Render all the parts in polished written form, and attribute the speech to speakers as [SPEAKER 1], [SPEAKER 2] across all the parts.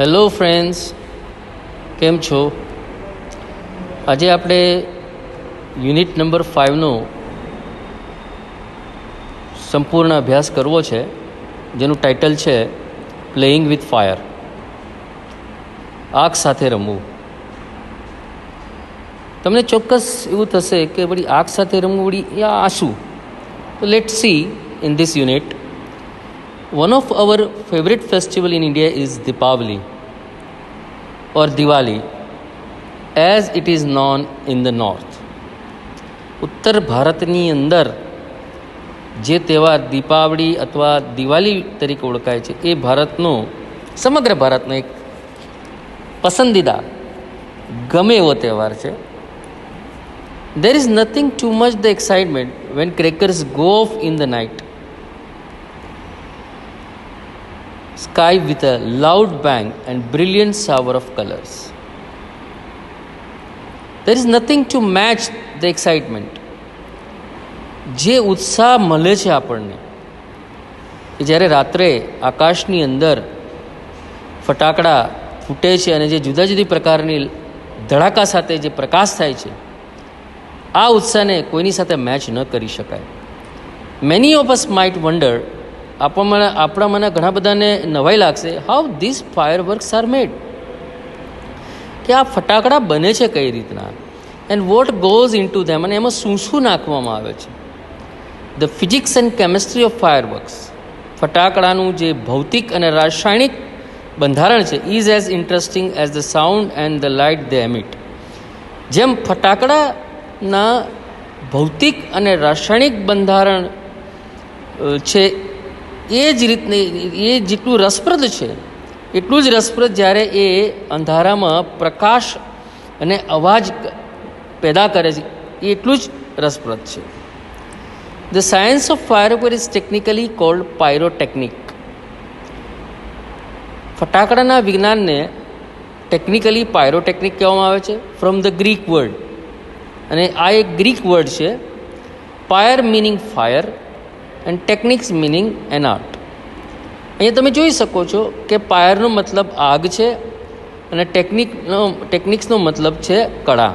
[SPEAKER 1] Hello friends, કેમ છો? આજે આપણે યુનિટ નંબર 5નો સંપૂર્ણ અભ્યાસ કરવો છે, જેનું ટાઇટલ છે પ્લેઇંગ વિથ ફાયર, આગ સાથે રમવું. તમને ચોક્કસ એવું થશે કે વળી આગ સાથે રમવું વળી આ શું? તો let see in this unit. One of our favorite festival in India is Deepavali or Diwali as it is known in the north. ઉત્તર ભારતની અંદર જે તહેવાર દીપાવળી અથવા દિવાળી તરીકે ઓળખાય છે એ ભારતનો, સમગ્ર ભારતનો એક પસંદીદા, ગમે એવો તહેવાર છે. There is nothing too much the excitement when crackers go off in the night sky with a loud bang and brilliant shower of colors. There is nothing to match the excitement. જે ઉત્સાહ મળે છે આપણને કે જ્યારે રાત્રે આકાશની અંદર ફટાકડા ફૂટે છે અને જે જુદા જુદી પ્રકારની ધડાકા સાથે જે પ્રકાશ થાય છે, આ ઉત્સાહને કોઈની સાથે મેચ ન કરી શકાય. Many of us might wonder, આપણામાંના ઘણા બધાને નવાઈ લાગશે, how this fire works are made, કે આ ફટાકડા બને છે કઈ રીતના, and what goes in to them, અને એમાં શું શું નાખવામાં આવે છે. The physics and chemistry of fire works, ફટાકડાનું જે ભૌતિક અને રાસાયણિક બંધારણ છે, is as interesting as the sound and the light they emit. જેમ ફટાકડાના ભૌતિક અને રાસાયણિક બંધારણ છે, એ જ રીતની, એ જેટલું રસપ્રદ છે એટલું જ રસપ્રદ જ્યારે એ અંધારામાં પ્રકાશ અને અવાજ પેદા કરે છે, એ એટલું જ રસપ્રદ છે. The science of firework is technically called pyrotechnic. ફટાકડાના વિજ્ઞાનને ટેકનિકલી પાયરોટેકનિક કહેવામાં આવે છે, ફ્રોમ ધ ગ્રીક વર્ડ, અને આ એક ગ્રીક વર્ડ છે. Pyr meaning fire and technics meaning an art. અહીંયા તમે જોઈ શકો છો કે પાયરનો મતલબ આગ છે અને ટેકનિક્સનો મતલબ છે કળા.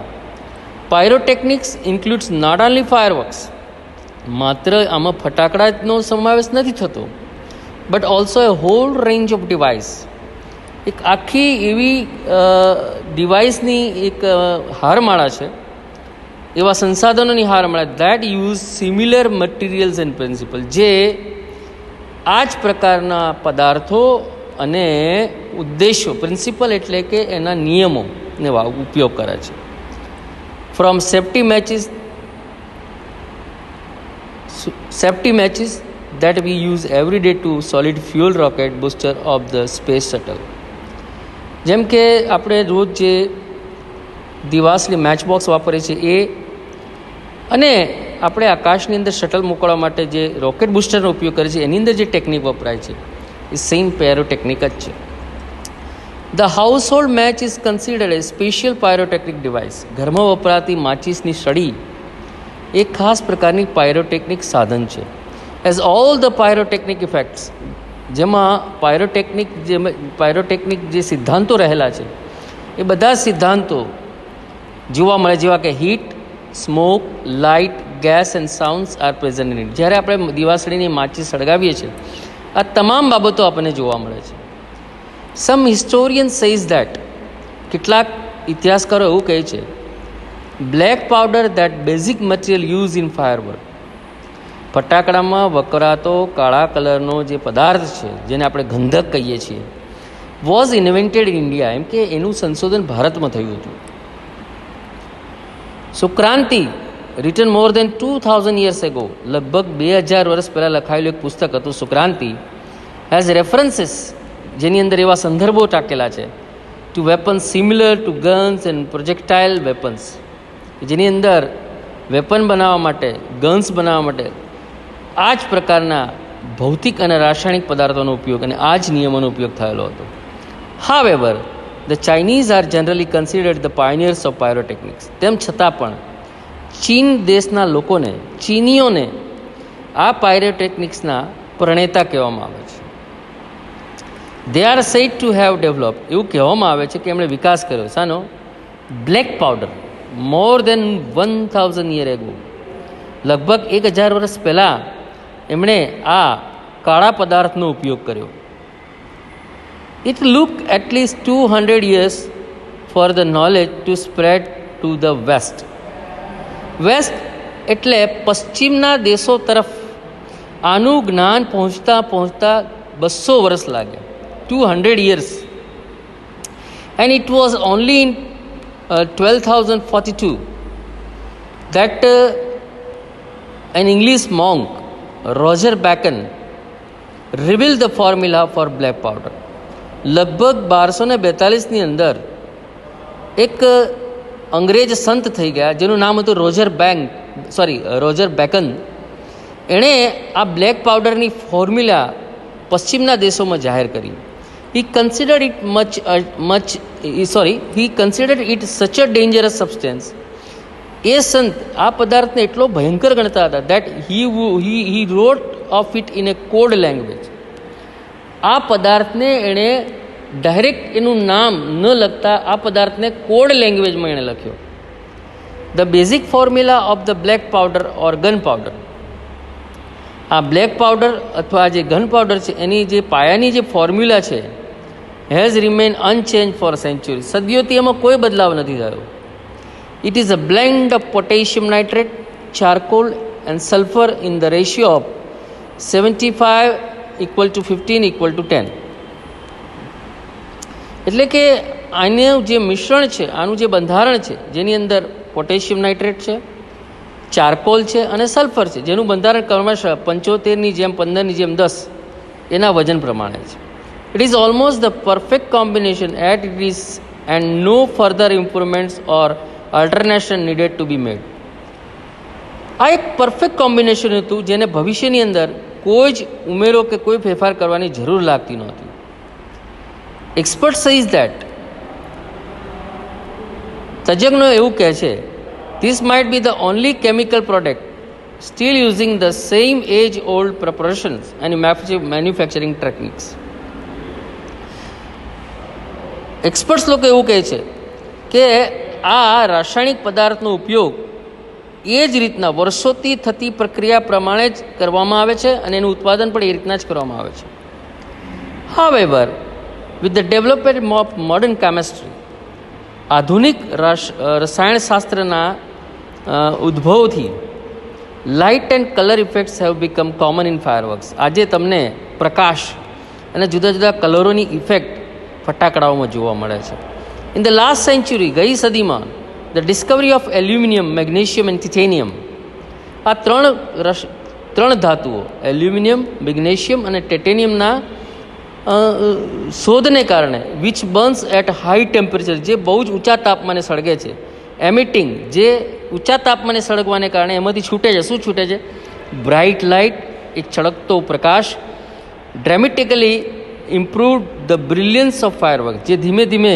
[SPEAKER 1] Pyrotechnics includes not only fireworks, માત્ર આમાં ફટાકડાનો સમાવેશ નથી થતો, but also a whole range of device, એક આખી એવી ડિવાઇસની એક હારમાળા છે, એવા સંસાધનોની હારમાળા, that use similar materials and principle, જે આ જ પ્રકારના પદાર્થો અને ઉદ્દેશો, પ્રિન્સિપલ એટલે કે એના નિયમોને ઉપયોગ કરે છે. From safety matches that we use every day to solid fuel rocket booster of the space shuttle. જેમ કે આપણે રોજ જે દિવાસલી મેચ બોક્સ વાપરીએ છીએ એ, અને આપણે આકાશની અંદર શટલ મોકલવા માટે જે રોકેટ બુસ્ટરનો ઉપયોગ કરીએ છીએ, એની અંદર જે ટેકનિક વપરાય છે એ સેમ પાયરોટેકનિક જ છે. The house hold match is considered A special pyrotechnic device. ઘરમાં વપરાતી માચીસની સળી એક ખાસ પ્રકારની પાયરોટેકનિક સાધન છે. As all the pyrotechnic effects, જેમાં પાયરોટેકનિક જે સિદ્ધાંતો રહેલા છે એ બધા સિદ્ધાંતો જોવા મળે, જેવા કે heat, smoke, light, gas and sounds are present in it. જ્યારે આપણે દિવાસળીની માચી સળગાવીએ છીએ, આ તમામ બાબતો આપણને જોવા મળે છે. સમ હિસ્ટોરિયન સેઝ દેટ, કેટલાક ઇતિહાસકારો એવું કહે છે, black powder that basic material use in firework, ફટાકડામાં વપરાતો કાળા કલરનો જે પદાર્થ છે, જેને આપણે ગંધક કહીએ છીએ, વોઝ ઇન્વેન્ટેડ ઇન ઇન્ડિયા, એમ કે એનું સંશોધન ભારતમાં થયું હતું. સુક્રાંતિ, રિટન મોર દેન 2000 years ago, લગભગ 2000 વર્ષ પહેલાં લખાયેલું એક પુસ્તક હતું સુક્રાંતિ, હેઝ રેફરન્સીસ, જેની અંદર એવા સંદર્ભો ટાંકેલા છે, to weapons similar to guns and projectile weapons, જેની અંદર વેપન બનાવવા માટે, ગન્સ બનાવવા માટે આ જ પ્રકારના ભૌતિક અને રાસાયણિક પદાર્થોનો ઉપયોગ અને આ જ નિયમોનો ઉપયોગ થયેલો હતો. However the Chinese are generally considered the pioneers of pyrotechnics. તેમ છતાં પણ ચીન દેશના લોકોને, ચીનીઓને આ પાયરોટેકનિક્સના પ્રણેતા કહેવામાં આવે છે. They are said to have developed, એવું કહેવામાં આવે છે કે એમણે વિકાસ કર્યો શાનો? બ્લેક પાવડર મોર દેન 1000 યર એગો, લગભગ 1000 વર્ષ પહેલાં એમણે આ કાળા પદાર્થનો ઉપયોગ કર્યો. It look at least 200 years for the knowledge to spread to the west. West એટલે પશ્ચિમના દેશો તરફ આનું જ્ઞાન પહોંચતા 200 વર્ષ લાગ્યા, 200 years. And it was only in 1242 that an English monk, Roger Bacon, revealed the formula for black powder. લગભગ 1242ની અંદર એક અંગ્રેજ સંત થઈ ગયા જેનું નામ હતું રોજર બેકન. એણે આ બ્લેક પાવડરની ફોર્મ્યુલા પશ્ચિમના દેશોમાં જાહેર કરી. he considered it such a dangerous substance. એ સંત આ પદાર્થને એટલો ભયંકર ગણતા હતા that he wrote of it in a code language. આ પદાર્થને એણે ડાયરેક્ટ એનું નામ ન લખતા આ પદાર્થને કોડ લેંગ્વેજમાં એણે લખ્યો. The basic formula of the black powder or gun powder. આ બ્લેક પાવડર અથવા જે ગન પાવડર છે એની જે પાયાની જે ફોર્મ્યુલા છે has remain unchange for century, સદીઓથી એમાં કોઈ બદલાવ નથી થયો. It is a blend of potassium nitrate, charcoal and sulphur in the ratio of 75:15:10. એટલે કે આનું જે મિશ્રણ છે, આનું જે બંધારણ છે, જેની અંદર પોટેશિયમ નાઇટ્રેટ છે, ચારકોલ છે અને સલ્ફર છે, જેનું બંધારણ ક્રમશઃ 75:15:10 એના વજન પ્રમાણે છે. It is almost the perfect combination at it is and no further improvements or alternation needed to be made. આ એક પરફેક્ટ કોમ્બિનેશન હતું જેને ભવિષ્યની અંદર કોઈ જ ઉમેરો કે કોઈ ફેરફાર કરવાની જરૂર લાગતી નહોતી. એક્સપર્ટ સેઝ ધેટ, તજજ્ઞો એવું કહે છે, this might be the only chemical product still using the same age old preparations and manufacturing techniques. Experts લોકો એવું કહે છે કે આ રાસાયણિક પદાર્થનો ઉપયોગ એ જ રીતના વર્ષોથી થતી પ્રક્રિયા પ્રમાણે જ કરવામાં આવે છે અને એનું ઉત્પાદન પણ એ રીતના જ કરવામાં આવે છે. However, with the development of modern chemistry, આધુનિક રસાયણશાસ્ત્રના ઉદ્ભવથી light and colour effects have become common in fireworks. આજે તમને પ્રકાશ અને જુદા જુદા કલરોની ઇફેક્ટ ફટાકડાઓમાં જોવા મળે છે. ઇન ધ લાસ્ટ સેન્ચુરી, ગઈ સદીમાં, the discovery of aluminium, magnesium and titanium, આ ત્રણ ધાતુઓ એલ્યુમિનિયમ, મેગ્નેશિયમ અને ટાઇટેનિયમના શોધને કારણે which burns at high temperature, જે બહુ જ ઊંચા તાપમાને સળગે છે, એમિટિંગ, જે ઊંચા તાપમાને સળગવાને કારણે એમાંથી છૂટે છે. શું છૂટે છે? બ્રાઇટ લાઇટ, એક ચળકતો પ્રકાશ. ડ્રેમેટિકલી ઇમ્પ્રૂવડ ધ બ્રિલિયન્સ ઓફ ફાયરવર્ક, જે ધીમે ધીમે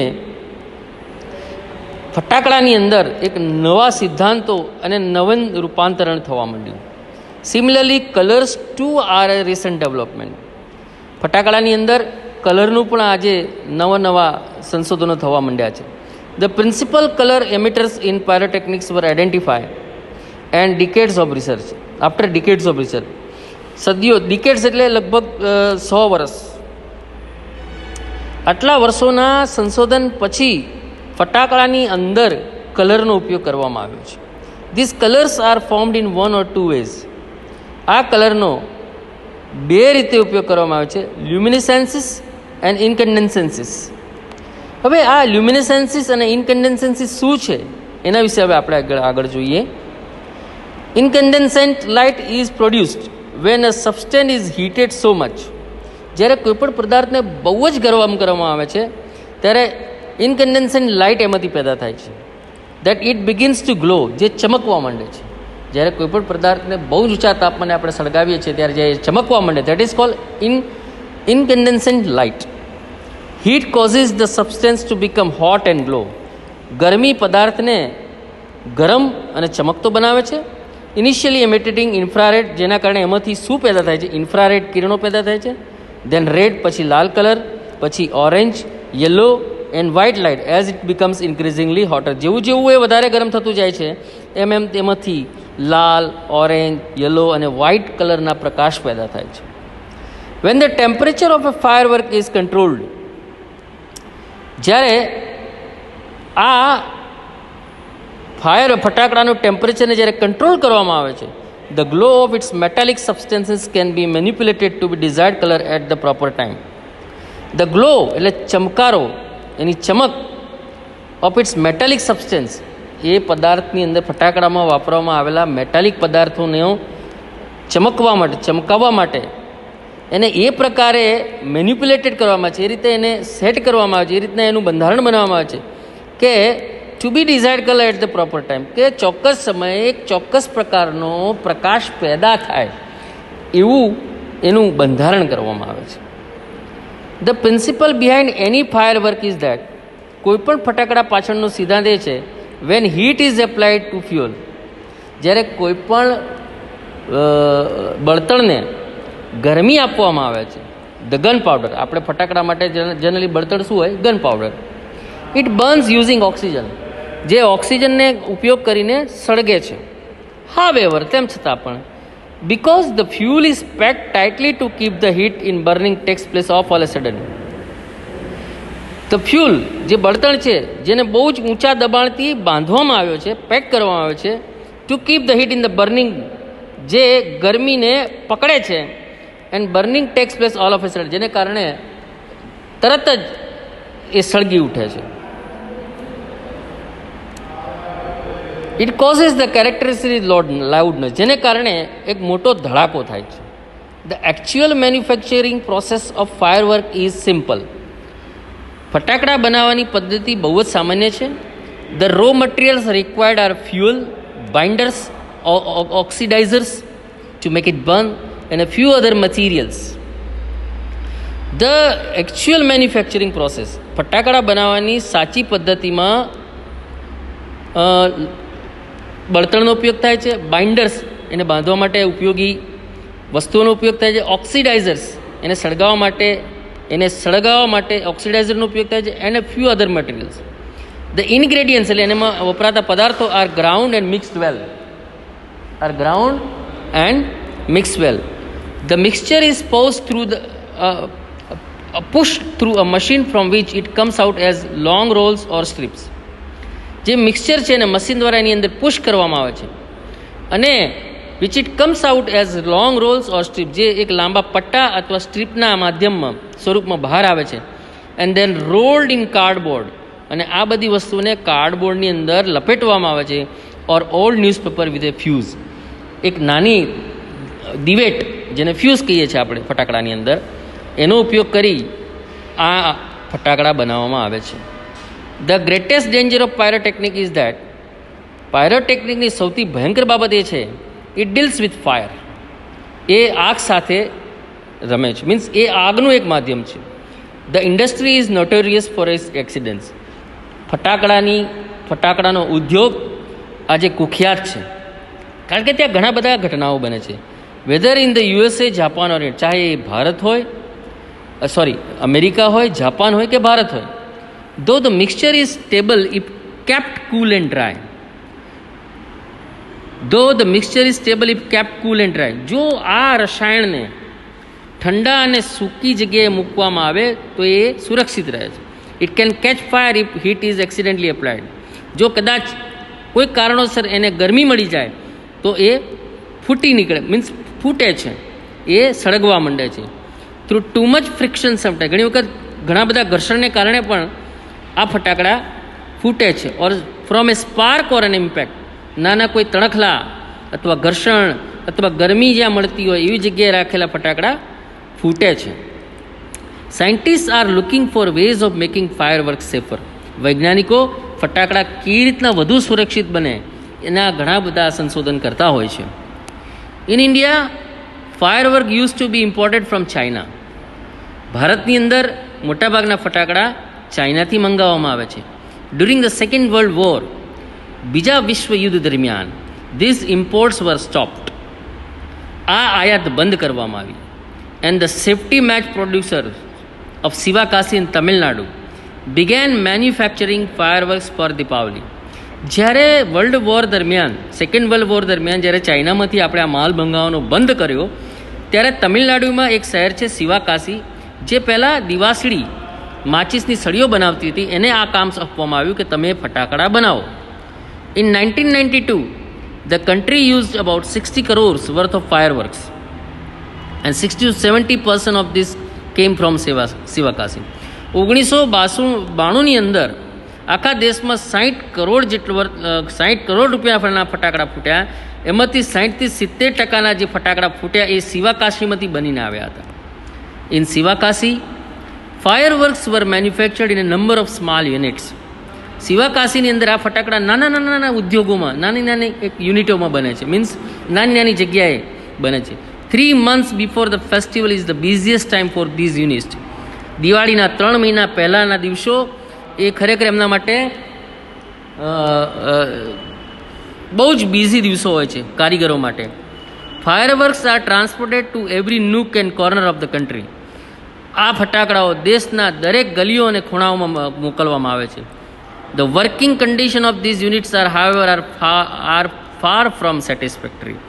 [SPEAKER 1] ફટાકડાની અંદર એક નવા સિદ્ધાંતો અને નવીન રૂપાંતરણ થવા માંડ્યું. Similarly colours too are a recent development. ફટાકડાની અંદર કલરનું પણ આજે નવા સંશોધનો થવા માંડ્યા છે. The principal colour emitters in pyrotechnics were identify and decades of research. After decades of research, સદીઓ, ડિકેડ્સ એટલે લગભગ 100 વર્ષ, આટલા વર્ષોના સંશોધન પછી ફટાકડાની અંદર કલરનો ઉપયોગ કરવામાં આવ્યો છે. This colours are formed in 1 or 2 ways. આ કલરનો 2 રીતે ઉપયોગ કરવામાં આવે છે, લ્યુમિનેસેન્સિસ એન્ડ ઇન્કન્ડેન્સેન્સિસ. હવે આ લ્યુમિનેસેન્સિસ અને ઇન્કન્ડેન્સેન્સિસ શું છે એના વિશે હવે આપણે આગળ જોઈએ. Incandescent light is produced when a substance is heated so much. જ્યારે કોઈપણ પદાર્થને બહુ જ ગરમ કરવામાં આવે છે ત્યારે ઇન્કન્ડેન્સેન્ટ લાઇટ એમાંથી પેદા થાય છે. That it begins two glow, જે ચમકવા માંડે છે. જ્યારે કોઈપણ પદાર્થને બહુ જ ઊંચા તાપમાને આપણે સળગાવીએ છીએ ત્યારે જે ચમકવા માંડે, that is called incandescent light. Heat causes the substance to become hot and glow. ગરમી પદાર્થને ગરમ અને ચમકતો બનાવે છે. ઇનિશિયલી એમિટેટિંગ ઇન્ફ્રારેડ, જેના કારણે એમાંથી શું પેદા થાય છે? ઇન્ફ્રારેડ કિરણો પેદા થાય છે. દેન રેડ, પછી લાલ કલર, પછી orange, yellow and white light as it becomes increasingly hotter. જેવું જેવું એ વધારે ગરમ થતું જાય છે એમ એમ તેમાંથી લાલ, ઓરેન્જ, યલો અને વ્હાઇટ કલરના પ્રકાશ પેદા થાય છે. When the temperature of a firework is controlled, જ્યારે આ ફટાકડાનું ટેમ્પરેચરને જ્યારે કંટ્રોલ કરવામાં આવે છે, the glow of its metallic substances can be manipulated to be desired colour at the proper time. The glow એટલે ચમકારો, એની ચમક ઓફ ઇટ્સ મેટાલિક સબસ્ટન્સ, એ પદાર્થની અંદર ફટાકડામાં વાપરવામાં આવેલા મેટાલિક પદાર્થોને ચમકાવવા માટે એને એ પ્રકારે મેનિપ્યુલેટેડ કરવામાં આવે છે, એ રીતે એને સેટ કરવામાં આવે છે, એ રીતના એનું બંધારણ બનાવવામાં આવે છે કે to be desired colour at the proper time, કે ચોક્કસ સમયે એક ચોક્કસ પ્રકારનો પ્રકાશ પેદા થાય એવું એનું બંધારણ કરવામાં આવે છે. The principle behind any fire work is that, કોઈપણ ફટાકડા પાછળનો સિદ્ધાંત એ છે, when heat is applied to fuel, જ્યારે કોઈપણ બળતણને ગરમી આપવામાં આવે છે, ધ ગન પાવડર, આપણે ફટાકડા માટે જનરલી બળતણ શું હોય? Gun powder. It burns using oxygen, જે ઓક્સિજનને ઉપયોગ કરીને સળગે છે. હાવેવર, તેમ છતાં પણ, because the fuel is packed tightly to keep the heat in burning takes place off all a sudden. The fuel, જે બળતણ છે, જેને બહુ જ ઊંચા દબાણથી બાંધવામાં આવ્યો છે, પેક કરવામાં આવ્યો છે, to keep the heat in the burning, જે ગરમીને પકડે છે, and burning takes place all of a sudden, જેને કારણે તરત જ એ સળગી ઉઠે છે. It causes the characteristic loudness, જેને કારણે એક મોટો ધડાકો થાય છે. The actual manufacturing process of firework is simple. ફટાકડા બનાવવાની પદ્ધતિ બહુ જ સામાન્ય છે. The raw materials required are fuel, binders, oxidisers to make it burn and a few other materials. The actual manufacturing process, ફટાકડા બનાવવાની સાચી પદ્ધતિમાં બળતણનો ઉપયોગ થાય છે, બાઇન્ડર્સ એને બાંધવા માટે ઉપયોગી વસ્તુઓનો ઉપયોગ થાય છે, ઓક્સિડાઇઝર્સ એને સળગાવવા માટે ઓક્સિડાઇઝરનો ઉપયોગ થાય છે, and a few other materials. The ingredients એટલે એનામાં વપરાતા પદાર્થો are ground and mixed well. The mixture is pushed through a machine from which it comes out as long rolls or strips. જે મિક્સચર છે એને મશીન દ્વારા એની અંદર push કરવામાં આવે છે અને which it comes out as long rolls or strips, જે એક લાંબા પટ્ટા અથવા સ્ટ્રીપના માધ્યમમાં સ્વરૂપમાં બહાર આવે છે, and then rolled in cardboard, અને આ બધી વસ્તુને કાર્ડબોર્ડની અંદર લપેટવામાં આવે છે, or old newspaper with a fuse, એક નાની દિવેટ જેને ફ્યુઝ કહીએ છીએ આપણે ફટાકડાની અંદર, એનો ઉપયોગ કરી આ ફટાકડા બનાવવામાં આવે છે. The greatest danger of pyrotechnic is that, પાયરોટેકનિકની સૌથી ભયંકર બાબત એ છે, ઇટ ડીલ્સ વિથ ફાયર, એ આગ સાથે રમે છે, મીન્સ એ આગનું એક માધ્યમ છે. The industry is notorious for its accidents, ફટાકડાનો ઉદ્યોગ આજે કુખ્યાત છે, કારણ કે ત્યાં ઘણા બધા ઘટનાઓ બને છે. Whether in the USA, Japan or, ચાહે એ ભારત હોય, અમેરિકા હોય, જાપાન હોય કે ભારત હોય, ધો the mixture is stable if kept cool and dry. જો આ રસાયણને ઠંડા અને સૂકી જગ્યાએ મૂકવામાં આવે તો એ સુરક્ષિત રહે છે. It can catch fire if heat is accidentally applied. જો કદાચ કોઈ કારણોસર એને ગરમી મળી જાય તો એ ફૂટી નીકળે, મીન્સ ફૂટે છે, એ સળગવા માંડે છે. Through too much friction sometime, ઘણી વખત ઘણા બધા ઘર્ષણને કારણે પણ આ ફટાકડા ફૂટે છે. Or from a spark or an impact, નાના કોઈ તણખલા અથવા ઘર્ષણ અથવા ગરમી જ્યાં મળતી હોય એવી જગ્યાએ રાખેલા ફટાકડા ફૂટે છે. Scientist are looking for ways of making fire work safer. વૈજ્ઞાનિકો ફટાકડા કેવી રીતના વધુ સુરક્ષિત બને એના ઘણા બધા સંશોધન કરતા હોય છે. In India, firework use to be imported from China. ભારતની અંદર મોટાભાગના ફટાકડા ચાઇનાથી મંગાવવામાં આવે છે. During the second world war, બીજા વિશ્વ યુદ્ધ દરમિયાન, ધીસ ઇમ્પોર્ટ્સ વર સ્ટોપ્ડ. આ આયાત બંધ કરવામાં આવી. And the safety match producer of Sivakasi in Tamil Nadu began manufacturing fireworks for Deepavali. જ્યારે વર્લ્ડ વોર દરમિયાન, સેકન્ડ વર્લ્ડ વોર દરમિયાન જ્યારે ચાઇનામાંથી આપણે આ માલ મંગાવવાનો બંધ કર્યો, ત્યારે તમિલનાડુમાં એક શહેર છે સિવાકાસી, જે પહેલાં દિવાસળી માચિસની સળીઓ બનાવતી હતી, એને આ કામ આપવામાં આવ્યું કે તમે ફટાકડા બનાવો. In 1992 the country used about 60 crores worth of fireworks and 60-70% of this came from Sivakasi. 1992ની અંદર આખા દેશમાં 60 કરોડ રૂપિયાના ફટાકડા ફૂટ્યા. એમાંથી 60-70% જે ફટાકડા ફૂટ્યા એ સિવાકાશીમાંથી બનીને આવ્યા હતા. In Sivakasi fireworks were manufactured in a number of small units. સિવાકાશીની અંદર આ ફટાકડા નાના ઉદ્યોગોમાં, નાની એક યુનિટોમાં બને છે, મીન્સ નાની જગ્યાએ બને છે. 3 months before the festival is the busiest time for these units. દિવાળીના 3 મહિના પહેલાંના દિવસો એ ખરેખર એમના માટે બહુ જ બિઝી દિવસો હોય છે કારીગરો માટે. Fireworks are transported to every nook and corner of the country. આ ફટાકડાઓ દેશના દરેક ગલીઓ અને ખૂણાઓમાં મોકલવામાં આવે છે. The working condition of these units are however are far from satisfactory.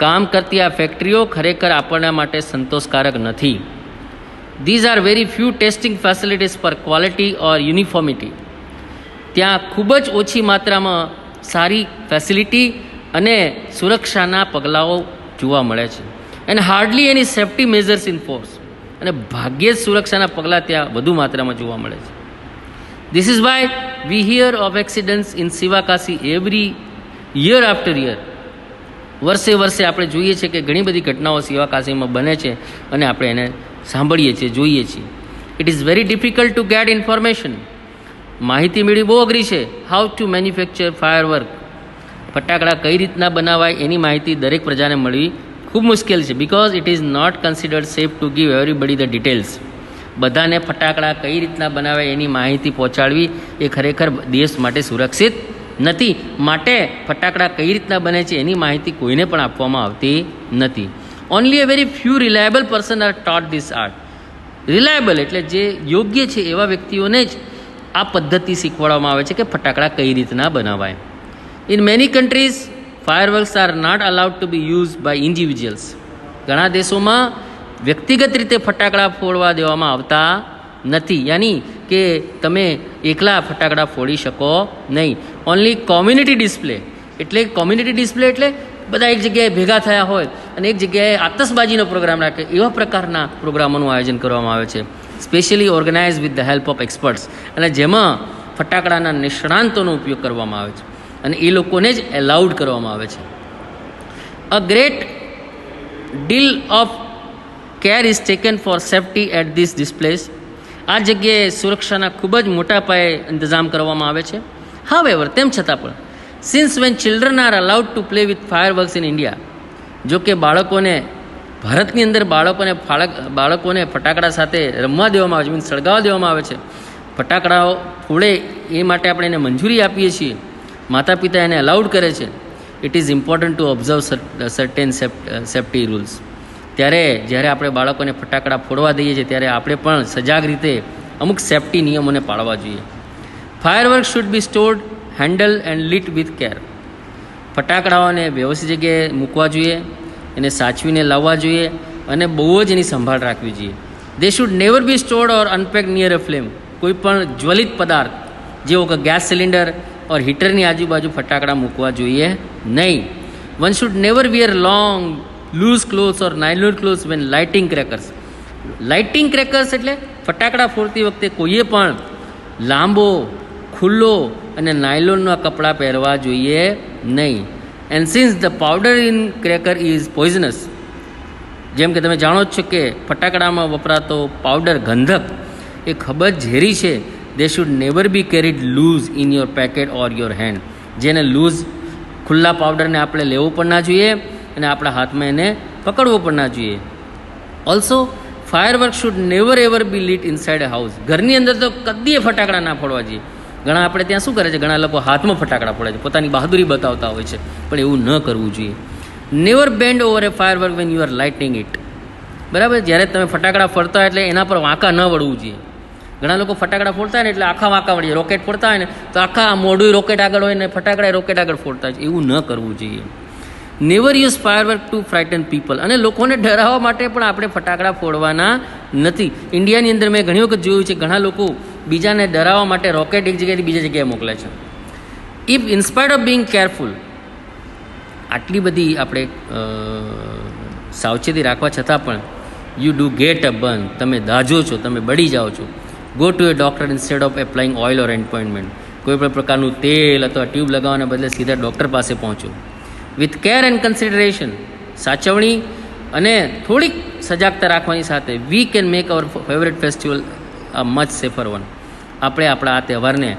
[SPEAKER 1] કામ કરતી આ ફેક્ટરીઓ ખરેખર આપણા માટે સંતોષકારક નથી. These are very few testing facilities for quality or uniformity. ત્યાં ખૂબ જ ઓછી માત્રામાં સારી ફેસિલિટી અને સુરક્ષાના પગલાઓ જોવા મળે છે. And hardly any safety measures in force. અને ભાગ્યે જ સુરક્ષાના પગલાં ત્યાં વધુ માત્રામાં જોવા મળે છે. This is why we hear of accidents in Sivakasi every year after year. વર્ષે આપણે જોઈએ છીએ કે ઘણી બધી ઘટનાઓ સિવાકાશીમાં બને છે અને આપણે એને સાંભળીએ છીએ, જોઈએ છીએ. It is very difficult to gate information. માહિતી મેળવી બહુ અઘરી છે. How to manufacture firework. ફટાકડા કઈ રીતના બનાવાય એની માહિતી દરેક પ્રજાને મળવી ખૂબ મુશ્કેલ છે. Because it is not considered safe to give everybody the details. બધાને ફટાકડા કઈ રીતના બનાવાય એની માહિતી પહોંચાડવી એ ખરેખર દેશ માટે સુરક્ષિત નથી. માટે ફટાકડા કઈ રીતના બને છે એની માહિતી કોઈને પણ આપવામાં આવતી નથી. Only a very few reliable person are taught this art. Reliable એટલે જે યોગ્ય છે એવા વ્યક્તિઓને જ આ પદ્ધતિ શીખવાડવામાં આવે છે કે ફટાકડા કઈ રીતના બનાવાય. In many countries fireworks are not allowed to be use by individuals. ઘણા દેશોમાં વ્યક્તિગત રીતે ફટાકડા ફોડવા દેવામાં આવતા નથી. યાની કે તમે એકલા ફટાકડા ફોડી શકો નહીં. Only community display. એટલે કોમ્યુનિટી ડિસ્પ્લે એટલે બધા એક જગ્યાએ ભેગા થયા હોય અને એક જગ્યાએ આતશબાજીનો પ્રોગ્રામ રાખે, એવા પ્રકારના પ્રોગ્રામોનું આયોજન કરવામાં આવે છે. Specially organise with the help of experts. અને જેમાં ફટાકડાના નિષ્ણાંતોનો ઉપયોગ કરવામાં આવે છે અને એ લોકોને જ એલાઉડ કરવામાં આવે છે. A great deal of care is taken for safety at this displays. આ જગ્યાએ સુરક્ષાના ખૂબ જ મોટા પાયે ઇંતજામ કરવામાં આવે છે. હાવેવર, તેમ છતાં પણ, since when children are allowed to play with fireworks in India. જો કે ભારતની અંદર બાળકોને ફટાકડા સાથે રમવા દેવામાં આવે છે, મીન્સ સળગાવવા દેવામાં આવે છે. ફટાકડાઓ ફોડે એ માટે આપણે એને મંજૂરી આપીએ છીએ, માતા પિતા એને અલાઉડ કરે છે. It is important to observe certain safety rules. ત્યારે જ્યારે આપણે બાળકોને ફટાકડા ફોડવા દઈએ છીએ ત્યારે આપણે પણ સજાગ રીતે અમુક સેફ્ટી નિયમોને પાળવા જોઈએ. Firework should be stored, handle and lit with care. ફટાકડાઓને વ્યવસ્થિત જગ્યાએ મૂકવા જોઈએ, એને સાચવીને લાવવા જોઈએ અને બહુ જ એની સંભાળ રાખવી જોઈએ. They should never be stored or unpack near a flame. કોઈ પણ જ્વલિત પદાર્થ જેવો કે ગેસ સિલિન્ડર ઓર હીટરની આજુબાજુ ફટાકડા મૂકવા જોઈએ નહીં. One should never wear long loose clothes or nylon clothes when lighting crackers. Lighting crackers એટલે ફટાકડા ફોડતી વખતે કોઈએ પણ લાંબો, ખુલ્લો અને નાયલોનના કપડાં પહેરવા જોઈએ નહીં. And since the powder in cracker is poisonous. જેમ કે તમે જાણો જ છો કે ફટાકડામાં વપરાતો પાવડર, ગંધક, એ ખૂબ જ ઝેરી છે. They should never be carried loose in your packet or your hand. જેને લૂઝ, ખુલ્લા પાવડરને આપણે લેવો પણ ના જોઈએ અને આપણા હાથમાં એને પકડવો પણ ના જોઈએ. Also firework should never ever be lit inside a house. ઘરની અંદર તો કદીએ ફટાકડા ના ફોડવા જોઈએ. ઘણા આપણે ત્યાં શું કરે છે, ઘણા લોકો હાથમાં ફટાકડા ફોડે છે, પોતાની બહાદુરી બતાવતા હોય છે, પણ એવું ન કરવું જોઈએ. Never band over A firework when you are lighting it. બરાબર. જ્યારે તમે ફટાકડા ફોડતા હોય એટલે એના પર વાંકા ન વળવું જોઈએ. ઘણા લોકો ફટાકડા ફોડતા હોય ને એટલે આખા વાંકા વળીએ. રોકેટ ફોડતા હોય ને તો આખા મોઢું રોકેટ આગળ હોય ને ફટાકડા રોકેટ આગળ ફોડતા હોય. એવું ન કરવું જોઈએ. Never use firework to frighten people. અને લોકોને ડરાવવા માટે પણ આપણે ફટાકડા ફોડવાના નથી. ઇન્ડિયાની અંદર મેં ઘણી વખત જોયું છે ઘણા લોકો બીજાને ડરાવવા માટે રોકેટ એક જગ્યાએથી બીજી જગ્યાએ મોકલે છે. If inspired of being careful, આટલી બધી આપણે સાવચેતી રાખવા છતાં પણ you do get a burn, તમે દાઝો છો, તમે બળી જાઓ છો. Go to a doctor instead of applying oil or appointment. કોઈ પણ પ્રકારનું તેલ અથવા ટ્યુબ લગાવવાને બદલે સીધા ડૉક્ટર પાસે પહોંચો. વિથ કેર એન્ડ કન્સિડરેશન, સાચવણી અને થોડીક સજાગતા રાખવાની સાથે we can make hour favourite festival a much safer one. આપણે આપણા આ તહેવારને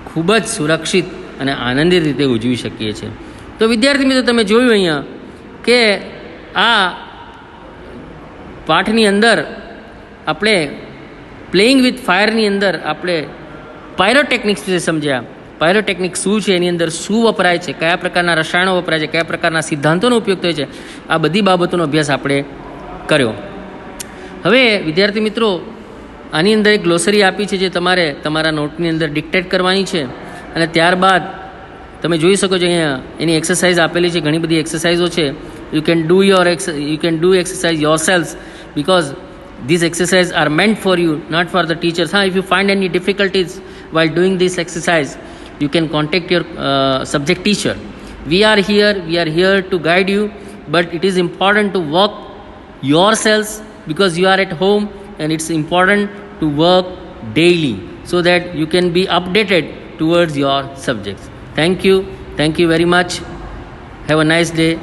[SPEAKER 1] ખૂબ જ સુરક્ષિત અને આનંદિત રીતે ઉજવી શકીએ છીએ. તો વિદ્યાર્થી મિત્રો, તમે જોયું અહીંયા કે આ પાઠની અંદર આપણે પ્લેઇંગ વિથ ફાયરની અંદર આપણે પાયરોટેકનિક્સ વિશે સમજ્યા. પાયરોટેકનિક શું છે, એની અંદર શું વપરાય છે, કયા પ્રકારના રસાયણો વપરાય છે, કયા પ્રકારના સિદ્ધાંતોનો ઉપયોગ થાય છે, આ બધી બાબતોનો અભ્યાસ આપણે કર્યો. હવે વિદ્યાર્થી મિત્રો, આની અંદર એક ગ્લોસરી આપી છે જે તમારે તમારા નોટની અંદર ડિક્ટેટ કરવાની છે. અને ત્યારબાદ તમે જોઈ શકો છો અહીંયા એની એક્સરસાઇઝ આપેલી છે. ઘણી બધી એક્સરસાઇઝો છે. You can do exercise your self because these exercises are meant for you, not for the teachers. If you find any difficulties while doing this exercise, you can contact your subject teacher. We are here to guide you, but it is important to work yourselves because you are at home, and it's important to work daily so that you can be updated towards your subjects. Thank you very much. Have a nice day.